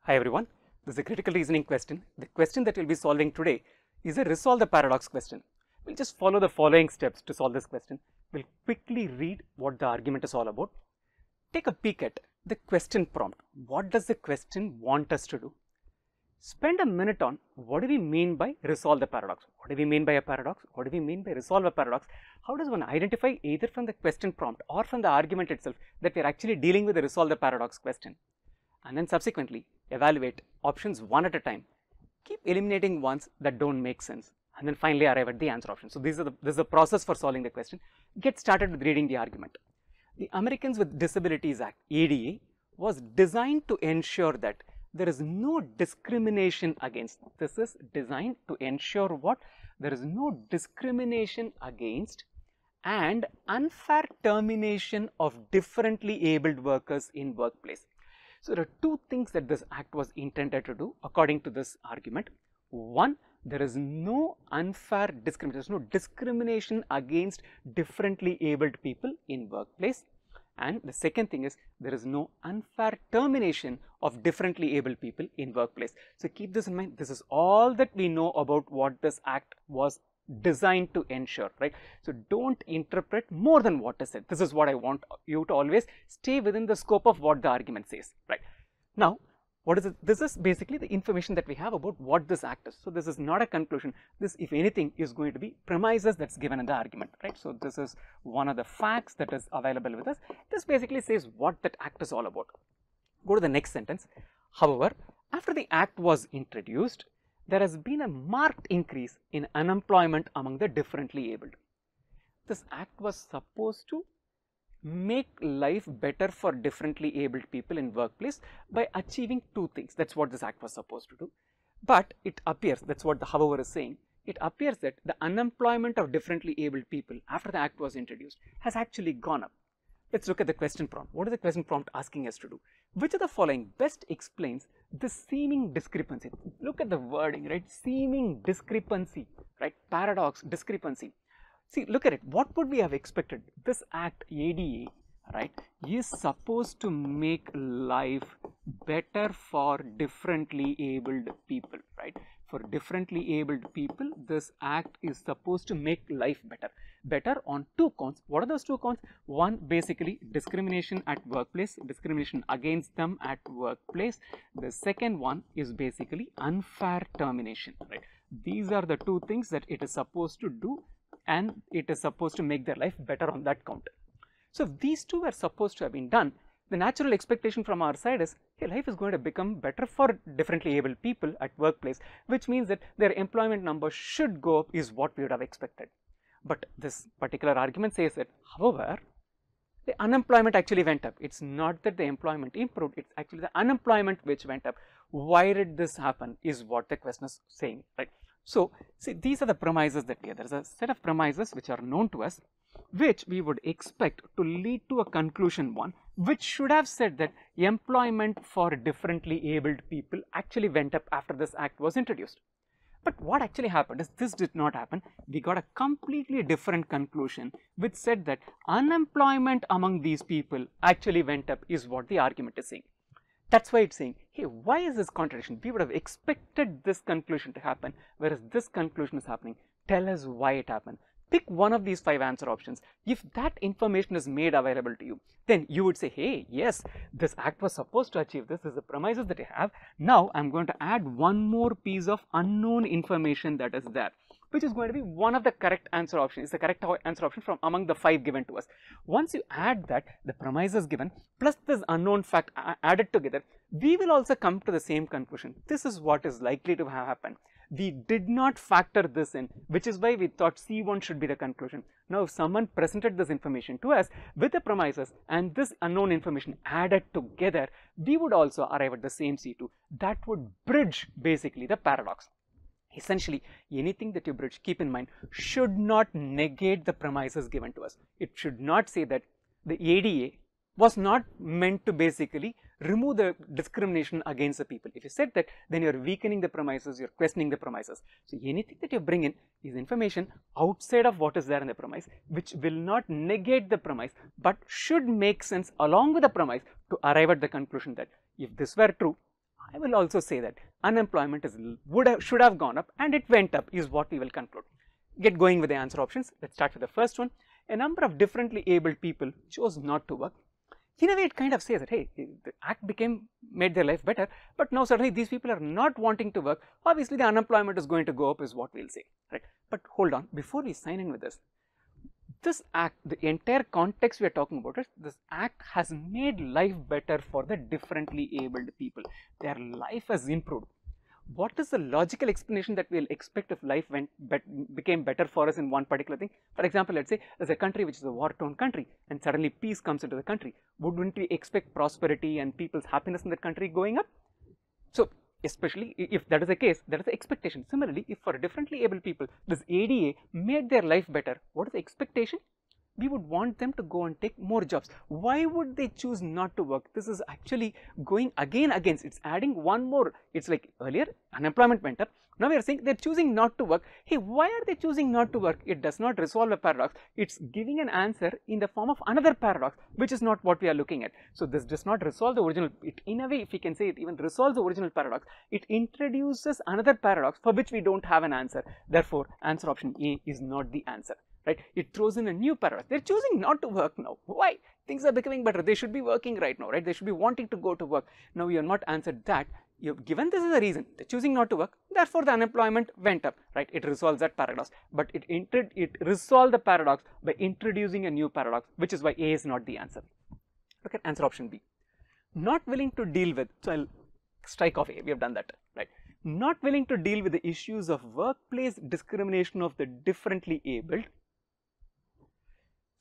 Hi everyone, this is a critical reasoning question. The question that we will be solving today is a resolve the paradox question. We will just follow the following steps to solve this question. We will quickly read what the argument is all about. Take a peek at the question prompt. What does the question want us to do? Spend a minute on what do we mean by resolve the paradox? What do we mean by a paradox? What do we mean by resolve a paradox? How does one identify either from the question prompt or from the argument itself that we are actually dealing with the resolve the paradox question? And then subsequently evaluate options one at a time. Keep eliminating ones that don't make sense, and then finally arrive at the answer option. So this is the process for solving the question. Get started with reading the argument. The Americans with Disabilities Act, ADA, was designed to ensure that there is no discrimination against. This is designed to ensure what? There is no discrimination against and unfair termination of differently abled workers in workplace. So there are two things that this act was intended to do according to this argument. One, there is no unfair discrimination, there is no discrimination against differently abled people in workplace. And the second thing is there is no unfair termination of differently abled people in workplace. So keep this in mind. This is all that we know about what this act was designed to ensure, right? So don't interpret more than what is said. This is what I want you to always stay within the scope of what the argument says, right? Now, what is it? This is basically the information that we have about what this act is. So this is not a conclusion. This, if anything, is going to be premises that's given in the argument, right? So this is one of the facts that is available with us. This basically says what that act is all about. Go to the next sentence. However, after the act was introduced, there has been a marked increase in unemployment among the differently abled. This act was supposed to make life better for differently abled people in workplace by achieving two things. That's what this act was supposed to do. But it appears, that's what the however is saying, it appears that the unemployment of differently abled people after the act was introduced has actually gone up. Let's look at the question prompt. What is the question prompt asking us to do? Which of the following best explains the seeming discrepancy? Look at the wording, right? Seeming discrepancy, right? Paradox, discrepancy. See, look at it. What would we have expected? This act, ADA, right, is supposed to make life better for differently abled people, right? For differently abled people, this act is supposed to make life better. Better on two counts. What are those two counts? One, basically discrimination at workplace, discrimination against them at workplace. The second one is basically unfair termination, right? These are the two things that it is supposed to do, and it is supposed to make their life better on that count. So if these two are supposed to have been done, the natural expectation from our side is, hey, life is going to become better for differently abled people at workplace, which means that their employment number should go up is what we would have expected. But this particular argument says that, however, the unemployment actually went up. It's not that the employment improved, it's actually the unemployment which went up. Why did this happen is what the question is saying, right? So, see, these are the premises that we have. There is a set of premises which are known to us, which we would expect to lead to a conclusion one, which should have said that employment for differently abled people actually went up after this act was introduced. But what actually happened is this did not happen. We got a completely different conclusion which said that unemployment among these people actually went up is what the argument is saying. That's why it's saying, hey, why is this contradiction? We would have expected this conclusion to happen, whereas this conclusion is happening. Tell us why it happened. Pick one of these 5 answer options. If that information is made available to you, then you would say, hey, yes, this act was supposed to achieve this. This is the premises that I have. Now I'm going to add one more piece of unknown information that is there, which is going to be one of the correct answer options. It's the correct answer option from among the 5 given to us. Once you add that, the premises given plus this unknown fact added together, we will also come to the same conclusion. This is what is likely to have happened. We did not factor this in, which is why we thought C1 should be the conclusion. Now, if someone presented this information to us with the premises and this unknown information added together, we would also arrive at the same C2. That would bridge basically the paradox. Essentially, anything that you bridge, keep in mind, should not negate the premises given to us. It should not say that the ADA was not meant to basically remove the discrimination against the people. If you said that, then you are weakening the premises, you are questioning the premises. So anything that you bring in is information outside of what is there in the premise, which will not negate the premise, but should make sense along with the premise to arrive at the conclusion that if this were true, I will also say that unemployment should have gone up and it went up is what we will conclude. Get going with the answer options. Let's start with the first one. A number of differently abled people chose not to work. In a way, it kind of says that, hey, the act made their life better, but now suddenly these people are not wanting to work. Obviously, the unemployment is going to go up is what we'll say, right? But hold on, before we sign in with this act, the entire context we are talking about is this act has made life better for the differently abled people. Their life has improved. What is the logical explanation that we will expect if life became better for us in one particular thing? For example, let's say there's a country which is a war-torn country and suddenly peace comes into the country. Wouldn't we expect prosperity and people's happiness in that country going up? So, especially if that is the case, that is the expectation. Similarly, if for differently able people, this ADA made their life better, what is the expectation? We would want them to go and take more jobs. Why would they choose not to work? This is actually going again against, it's adding one more. It's like earlier unemployment went up, now we are saying they're choosing not to work. Hey, why are they choosing not to work? It does not resolve a paradox, it's giving an answer in the form of another paradox, which is not what we are looking at. So this does not resolve the original, in a way, if we can say it even resolves the original paradox, it introduces another paradox for which we don't have an answer. Therefore, answer option A is not the answer. Right? It throws in a new paradox. They're choosing not to work now. Why? Things are becoming better. They should be working right now, right? They should be wanting to go to work. Now, you have not answered that. You've given this as a reason. They're choosing not to work. Therefore, the unemployment went up, right? It resolves that paradox. But it resolved the paradox by introducing a new paradox, which is why A is not the answer. Look at answer option B. Not willing to deal with, so I'll strike off A. We have done that, right? Not willing to deal with the issues of workplace discrimination of the differently abled.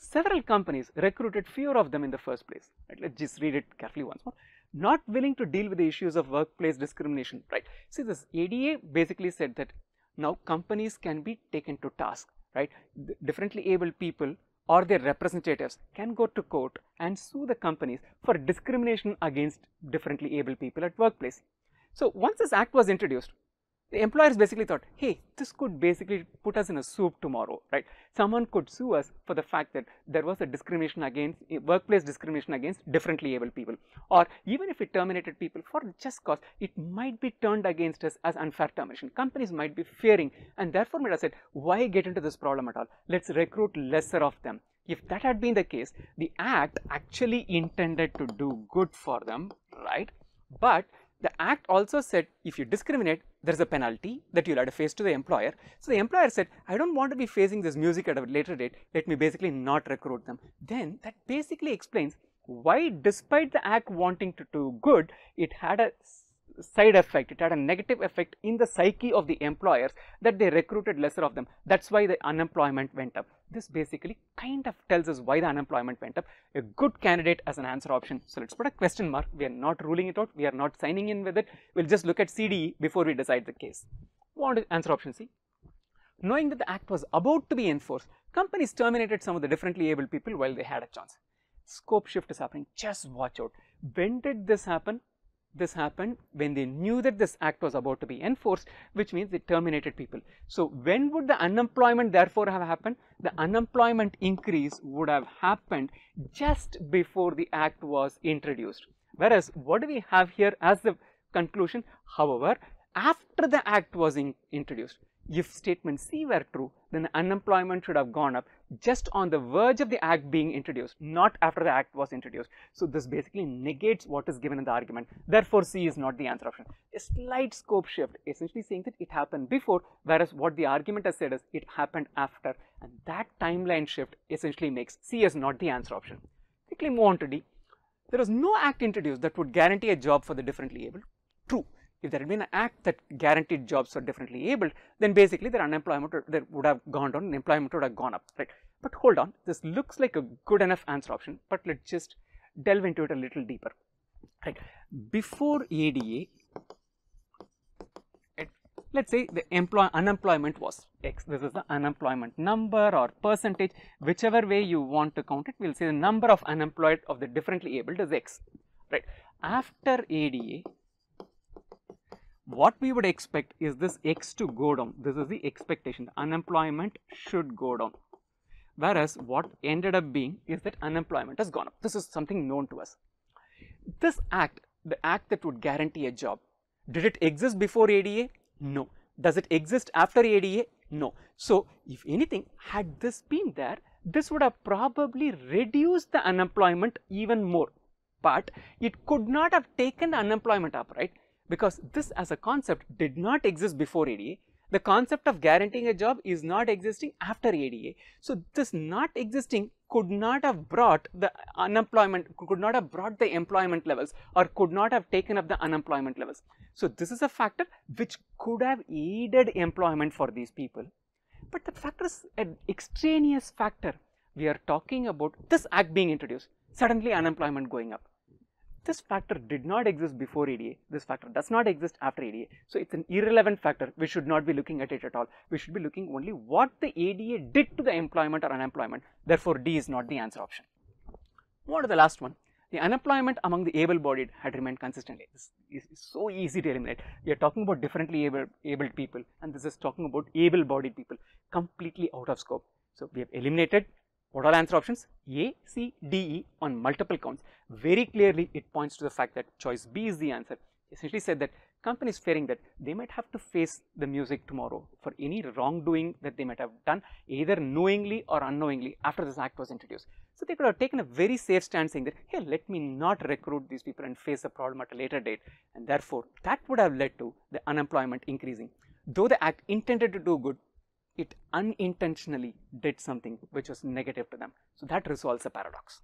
Several companies recruited fewer of them in the first place. Right? Let's just read it carefully once more. Not willing to deal with the issues of workplace discrimination. Right? See, this ADA basically said that now companies can be taken to task. Right? The differently abled people or their representatives can go to court and sue the companies for discrimination against differently abled people at workplace. So once this act was introduced, the employers basically thought, hey, this could basically put us in a soup tomorrow, right? Someone could sue us for the fact that there was a discrimination against, workplace discrimination against differently able people. Or even if it terminated people for just cause, it might be turned against us as unfair termination. Companies might be fearing, and therefore might have said, why get into this problem at all? Let's recruit lesser of them. If that had been the case, the act actually intended to do good for them, right? But the act also said if you discriminate, there is a penalty that you'll have to face to the employer. So the employer said, I don't want to be facing this music at a later date, let me basically not recruit them. Then that basically explains why, despite the act wanting to do good, it had a side effect, it had a negative effect in the psyche of the employers that they recruited lesser of them. That's why the unemployment went up. This basically kind of tells us why the unemployment went up. A good candidate as an answer option. So let's put a question mark. We are not ruling it out. We are not signing in with it. We'll just look at CDE before we decide the case. What is answer option C? Knowing that the act was about to be enforced, companies terminated some of the differently abled people while they had a chance. Scope shift is happening. Just watch out. When did this happen? This happened when they knew that this act was about to be enforced, which means they terminated people. So when would the unemployment therefore have happened? The unemployment increase would have happened just before the act was introduced. Whereas what do we have here as the conclusion? However, after the act was introduced, if statement C were true, then the unemployment should have gone up just on the verge of the act being introduced, not after the act was introduced. So this basically negates what is given in the argument. Therefore, C is not the answer option. A slight scope shift, essentially saying that it happened before, whereas what the argument has said is it happened after, and that timeline shift essentially makes C as not the answer option. Quickly move on to D. There was no act introduced that would guarantee a job for the differently abled. True. If there had been an act that guaranteed jobs for differently abled, then basically their unemployment would have gone down and employment would have gone up, right? But hold on, this looks like a good enough answer option, but let's just delve into it a little deeper, right? Before ADA, let's say the unemployment was X. This is the unemployment number or percentage, whichever way you want to count it. We'll say the number of unemployed of the differently abled is X, right? After ADA, what we would expect is this X to go down. This is the expectation. The unemployment should go down. Whereas what ended up being is that unemployment has gone up. This is something known to us. This act, the act that would guarantee a job, Did it exist before ADA? No. Does it exist after ADA? No. So, if anything, had this been there, this would have probably reduced the unemployment even more, but it could not have taken the unemployment up, right? Because this as a concept did not exist before ADA. The concept of guaranteeing a job is not existing after ADA. So, this not existing could not have brought the unemployment, could not have brought the employment levels, or could not have taken up the unemployment levels. So, this is a factor which could have aided employment for these people. But the factor is an extraneous factor. We are talking about this act being introduced, suddenly unemployment going up. This factor did not exist before ADA, this factor does not exist after ADA. So, it is an irrelevant factor, we should not be looking at it at all. We should be looking only what the ADA did to the employment or unemployment. Therefore, D is not the answer option. What is the last one? The unemployment among the able-bodied had remained consistently. This is so easy to eliminate. We are talking about differently abled people, and this is talking about able-bodied people, completely out of scope. So, we have eliminated what are answer options? A, C, D, E on multiple counts. Very clearly, it points to the fact that choice B is the answer. Essentially said that companies fearing that they might have to face the music tomorrow for any wrongdoing that they might have done, either knowingly or unknowingly after this act was introduced. So, they could have taken a very safe stand saying that, hey, let me not recruit these people and face the problem at a later date, and therefore, that would have led to the unemployment increasing. Though the act intended to do good, it unintentionally did something which was negative to them. So, that resolves the paradox.